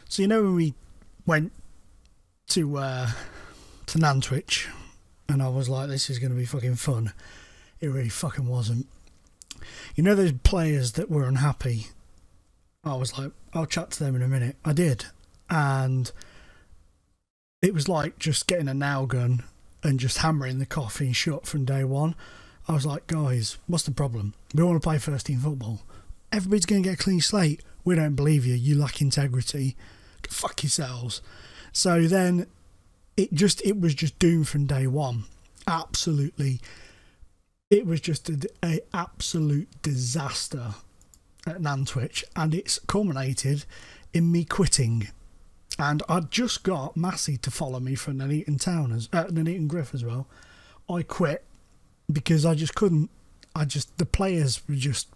So you know when we went to Nantwich, and I was like, this is going to be fucking fun. It really fucking wasn't. You know those players that were unhappy? I was like, I'll chat to them in a minute. I did. And it was like just getting a nail gun and just hammering the coffee shut from day one. I was like, guys, what's the problem? We want to play first team football. Everybody's going to get a clean slate. We don't believe you. You lack integrity. Fuck yourselves. So then it was just doomed from day one. Absolutely. It was just a absolute disaster at Nantwich, and it's culminated in me quitting. And I'd just got Massey to follow me for Nuneaton Griff as well. I quit because I just couldn't. The players were just,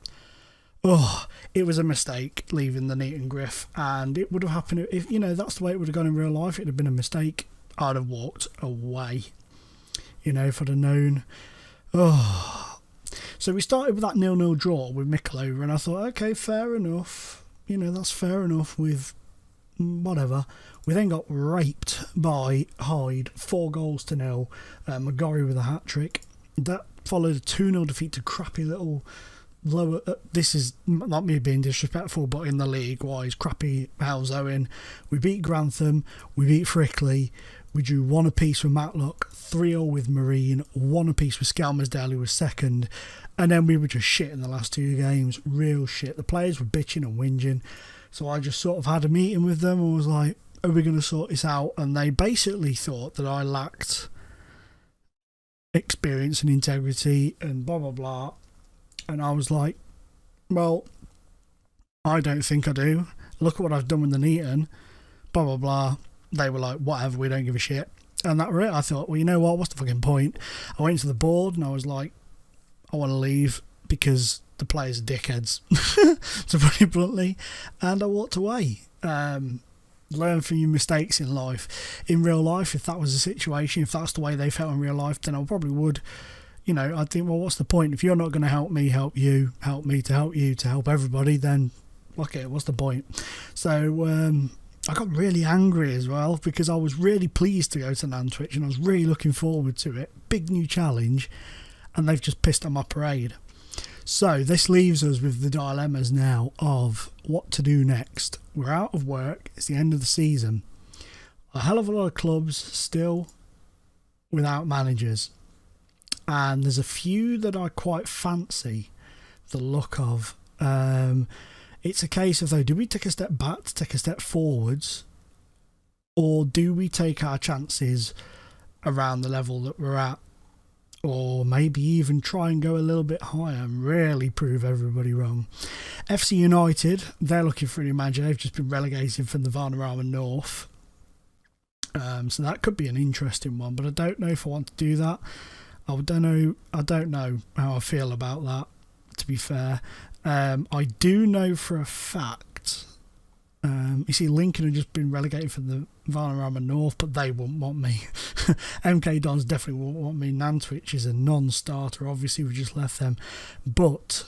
it was a mistake leaving the Nuneaton Griff, and it would have happened if, that's the way it would have gone in real life. It'd have been a mistake. I'd have walked away, if I'd have known. So we started with that 0-0 draw with Mickle, and I thought, okay, fair enough. That's fair enough with whatever. We then got raped by Hyde, 4-0. McGorry with a hat-trick. That followed a 2-0 defeat to crappy little lower... this is not me being disrespectful, but in the league-wise, crappy Hales Owen. We beat Grantham. We beat Frickley. We drew 1 apiece with Matlock, 3-0 with Marine, 1 apiece with Skelmersdale, who was second. And then we were just shit in the last 2 games. Real shit. The players were bitching and whinging. So I just sort of had a meeting with them and was like, are we going to sort this out? And they basically thought that I lacked experience and integrity and blah, blah, blah. And I was like, well, I don't think I do. Look at what I've done with the Nuneaton. Blah, blah, blah. They were like, whatever, we don't give a shit. And that was it. I thought, well, you know what? What's the fucking point? I went to the board and I was like, I want to leave because the players are dickheads, to put it bluntly. And I walked away. Learn from your mistakes in life. In real life, if that was the situation, if that's the way they felt in real life, then I probably would. I'd think, well, what's the point? If you're not going to help me, help you, help me to help you, to help everybody, then, okay, what's the point? So, I got really angry as well because I was really pleased to go to Nantwich and I was really looking forward to it. Big new challenge, and they've just pissed on my parade. So this leaves us with the dilemmas now of what to do next. We're out of work. It's the end of the season. A hell of a lot of clubs still without managers. And there's a few that I quite fancy the look of. It's a case of, though, do we take a step back to take a step forwards, or do we take our chances around the level that we're at, or maybe even try and go a little bit higher and really prove everybody wrong? FC United, they're looking for a new manager. They've just been relegated from the Vanarama North. So that could be an interesting one, but I don't know if I want to do that. I don't know how I feel about that, to be fair. I do know for a fact, you see, Lincoln have just been relegated from the Vanarama North, but they won't want me. MK Dons definitely won't want me. Nantwich is a non-starter. Obviously, we just left them. But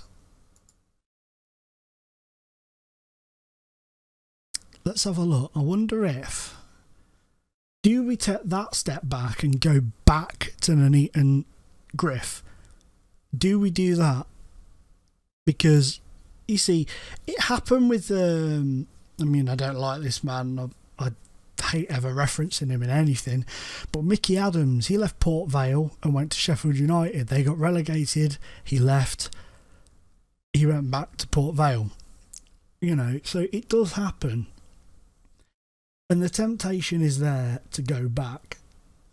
let's have a look. I wonder if, do we take that step back and go back to Nuneaton Griff? Do we do that? Because, you see, it happened with, I don't like this man. I hate ever referencing him in anything. But Mickey Adams, he left Port Vale and went to Sheffield United. They got relegated. He left. He went back to Port Vale. So it does happen. And the temptation is there to go back.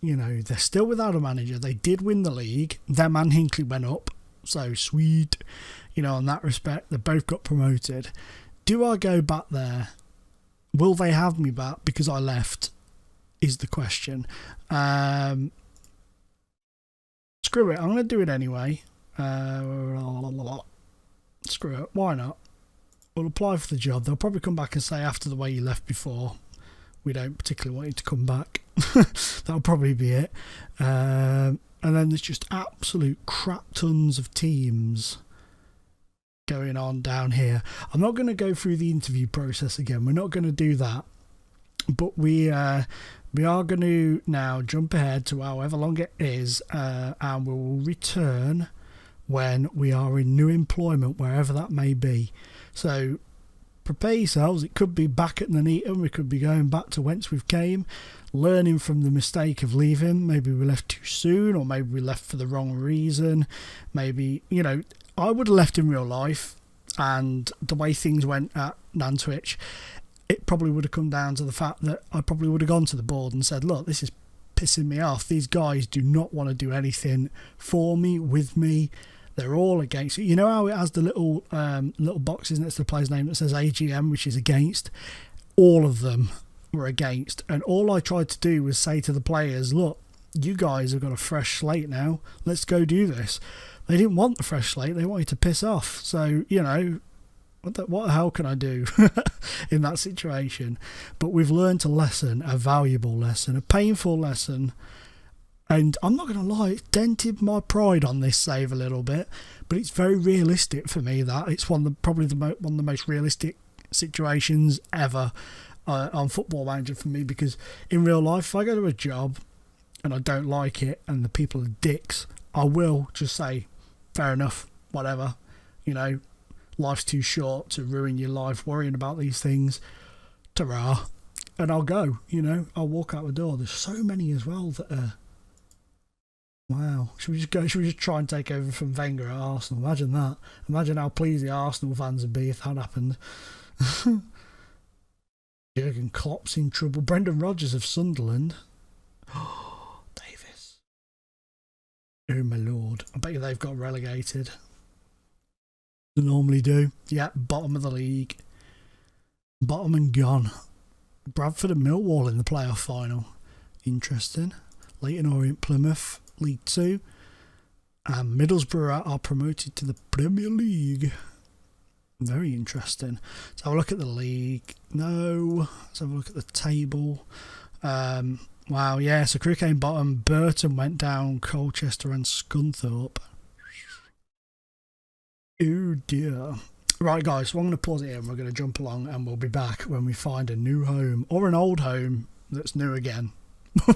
They're still without a manager. They did win the league. Their man Hinckley went up. So sweet. In that respect, they both got promoted. Do I go back there? Will they have me back because I left? Is the question. Screw it. I'm going to do it anyway. Screw it. Why not? We'll apply for the job. They'll probably come back and say, after the way you left before, we don't particularly want you to come back. That'll probably be it. And then there's just absolute crap tons of teams going on down here. I'm not going to go through the interview process again. We're not going to do that. But we are going to now jump ahead to however long it is, and we will return when we are in new employment, wherever that may be. So prepare yourselves. It could be back at Nuneaton. We could be going back to whence we've came, learning from the mistake of leaving. Maybe we left too soon, or maybe we left for the wrong reason. Maybe, I would have left in real life, and the way things went at Nantwich, it probably would have come down to the fact that I probably would have gone to the board and said, look, this is pissing me off. These guys do not want to do anything for me, with me. They're all against it. You know how it has the little boxes next to the player's name that says AGM, which is against? All of them were against. And all I tried to do was say to the players, look, you guys have got a fresh slate now. Let's go do this. They didn't want the fresh slate. They wanted to piss off. So, what the hell can I do in that situation? But we've learned a lesson, a valuable lesson, a painful lesson. And I'm not going to lie, it's dented my pride on this save a little bit, but it's very realistic for me. That it's one of the most realistic situations ever on Football Manager for me, because in real life, if I go to a job and I don't like it and the people are dicks, I will just say, fair enough, whatever, life's too short to ruin your life worrying about these things. Ta-ra. And I'll go, I'll walk out the door. There's so many as well that are, wow. Should we just try and take over from Wenger at Arsenal? Imagine that. Imagine how pleased the Arsenal fans would be if that happened. Jurgen Klopp's in trouble. Brendan Rodgers of Sunderland. Oh, Davis. Oh my lord. I bet you they've got relegated. They normally do. Yeah, bottom of the league. Bottom and gone. Bradford and Millwall in the playoff final. Interesting. Leyton Orient, Plymouth, League 2. And Middlesbrough are promoted to the Premier League. Very interesting. Let's have a look at the league. No. Let's have a look at the table. Wow, yeah. So Crewe came bottom. Burton went down. Colchester and Scunthorpe. Oh dear. Right, guys. So I'm going to pause it here and we're going to jump along, and we'll be back when we find a new home, or an old home that's new again.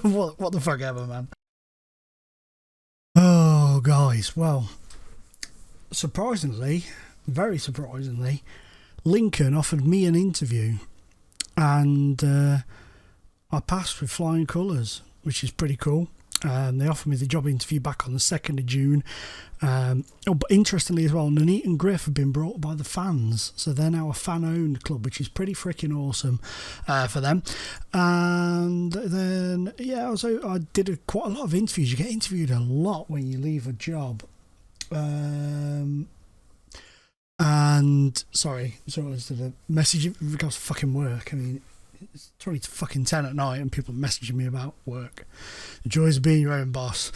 what the fuck ever, man. Oh, guys. Well, surprisingly, very surprisingly, Lincoln offered me an interview, and I passed with flying colours, which is pretty cool. They offered me the job interview back on the 2nd of June. But interestingly as well, Nuneaton Griff have been brought by the fans, so they're now a fan-owned club, which is pretty freaking awesome for them. And then, yeah, so I did quite a lot of interviews. You get interviewed a lot when you leave a job. And sorry, to the message in regards to fucking work. I mean, it's 20 to fucking 10 at night and people are messaging me about work. The joys of being your own boss.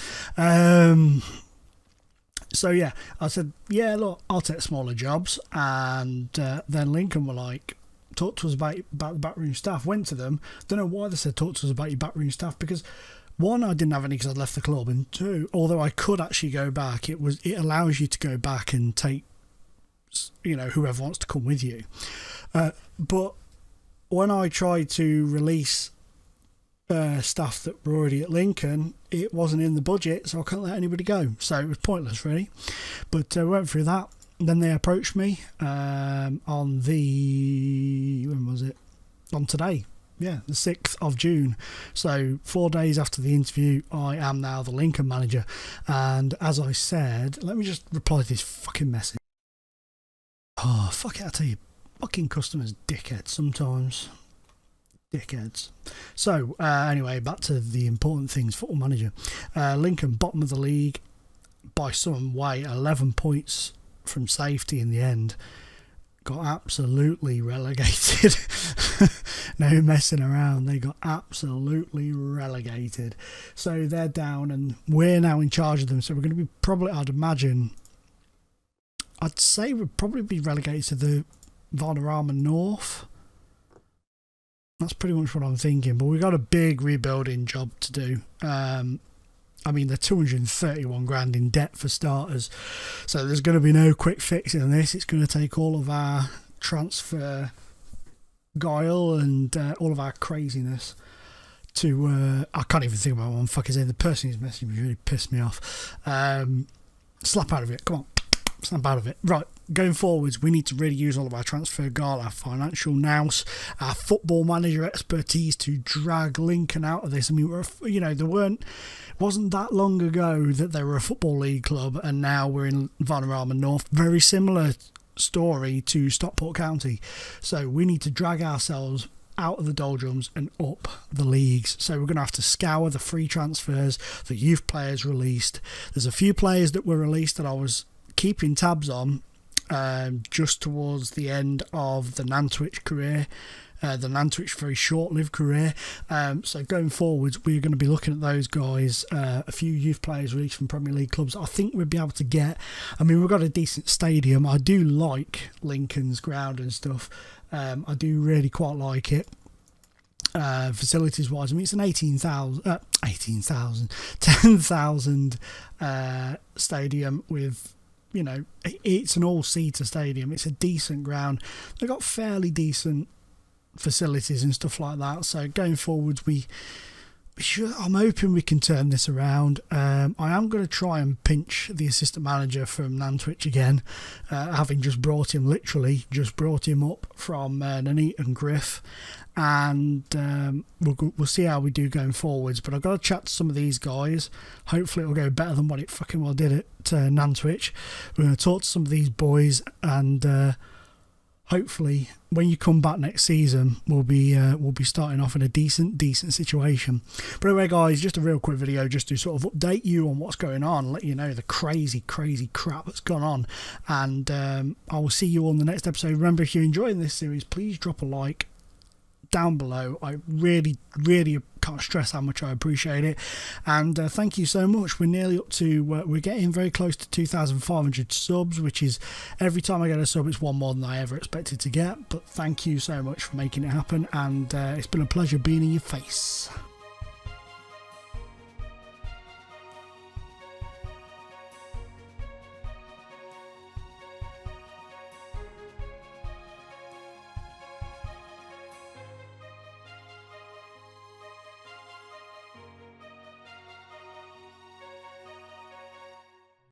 So yeah, I said, yeah, look, I'll take smaller jobs. And then Lincoln were like, talk to us about the backroom staff. Went to them. Don't know why they said talk to us about your backroom staff, because one, I didn't have any because I'd left the club, and two, although I could actually go back, it allows you to go back and take, whoever wants to come with you. But when I tried to release staff that were already at Lincoln, it wasn't in the budget, so I couldn't let anybody go. So it was pointless, really. But we went through that. Then they approached me on when was it? On today. Yeah, the 6th of June. So 4 days after the interview, I am now the Lincoln manager. And as I said, let me just reply to this fucking message. Oh, fuck it, I tell you. Fucking customers, dickheads sometimes. Dickheads. So, anyway, back to the important things. Football manager. Lincoln, bottom of the league by some way, 11 points from safety in the end. Got absolutely relegated. No messing around. They got absolutely relegated. So they're down and we're now in charge of them. So we're going to be probably, I'd say we'd probably be relegated to the Vanarama North. That's pretty much what I'm thinking, but we've got a big rebuilding job to do. I mean, they're 231 grand in debt for starters, so there's going to be no quick fixing on this. It's going to take all of our transfer guile and all of our craziness to I can't even think about one fucking name. The person who's messaging me really pissed me off. Slap out of it, come on, snap out of it. Right, going forwards, we need to really use all of our transfer guile, our financial nous, our football manager expertise to drag Lincoln out of this. I mean, wasn't that long ago that they were a football league club, and now we're in Vanarama North. Very similar story to Stockport County. So we need to drag ourselves out of the doldrums and up the leagues. So we're going to have to scour the free transfers, the youth players released. There's a few players that were released that I was keeping tabs on just towards the end of the Nantwich career. The Nantwich very short-lived career. So going forwards, we're going to be looking at those guys. A few youth players released from Premier League clubs. I think we'll be able to get. I mean, we've got a decent stadium. I do like Lincoln's ground and stuff. I do really quite like it. Facilities wise, I mean, it's an 10,000 stadium with. You know, it's an all-seater stadium. It's a decent ground. They've got fairly decent facilities and stuff like that. So going forwards, I'm hoping we can turn this around. I am going to try and pinch the assistant manager from Nantwich again, having just brought him up from Nuneaton Griff, and we'll see how we do going forwards. But I've got to chat to some of these guys. Hopefully it'll go better than what it fucking well did at Nantwich. We're going to talk to some of these boys, and hopefully when you come back next season, we'll be starting off in a decent situation. But anyway, guys, just a real quick video just to sort of update you on what's going on, let you know the crazy crap that's gone on, and I will see you on the next episode. Remember, if you're enjoying this series, please drop a like down below. I really can't stress how much I appreciate it, and thank you so much. We're nearly up to we're getting very close to 2,500 subs, which is, every time I get a sub, it's one more than I ever expected to get. But thank you so much for making it happen, and it's been a pleasure being in your face.